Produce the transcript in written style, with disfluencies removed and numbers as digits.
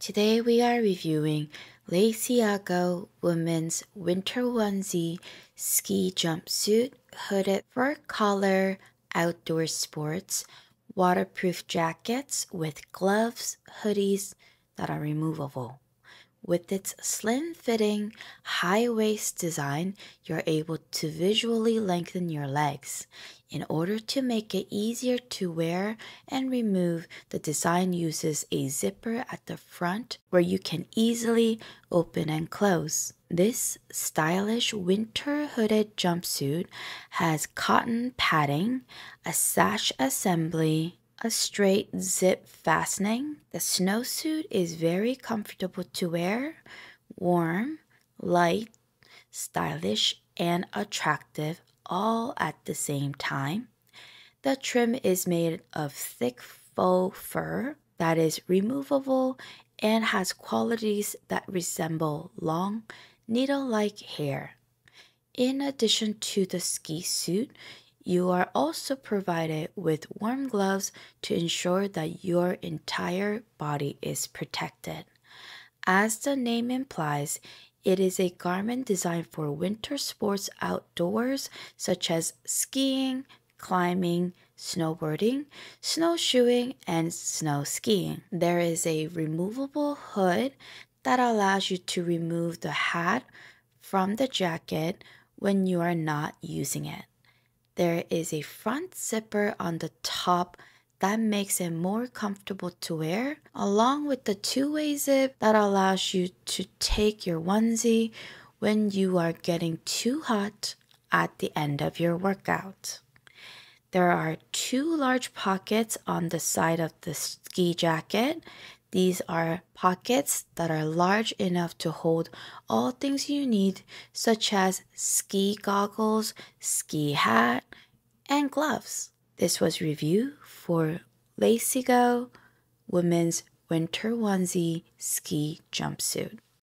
Today we are reviewing LaiciGO Women's Winter Onesie Ski Jumpsuit Hooded Fur Collar Outdoor Sports Waterproof Jackets with gloves, hoodies that are removable. With its slim-fitting, high-waist design, you're able to visually lengthen your legs. In order to make it easier to wear and remove, the design uses a zipper at the front where you can easily open and close. This stylish winter hooded jumpsuit has cotton padding, a sash assembly, a straight zip fastening. The snowsuit is very comfortable to wear, warm, light, stylish, and attractive all at the same time. The trim is made of thick faux fur that is removable and has qualities that resemble long, needle-like hair. In addition to the ski suit, you are also provided with warm gloves to ensure that your entire body is protected. As the name implies, it is a garment designed for winter sports outdoors such as skiing, climbing, snowboarding, snowshoeing, and snow skiing. There is a removable hood that allows you to remove the hat from the jacket when you are not using it. There is a front zipper on the top that makes it more comfortable to wear, along with the two-way zip that allows you to take your onesie when you are getting too hot at the end of your workout. There are two large pockets on the side of the ski jacket. These are pockets that are large enough to hold all things you need, such as ski goggles, ski hat, and gloves. This was review for LaiciGO Women's Winter Onesie Ski Jumpsuit.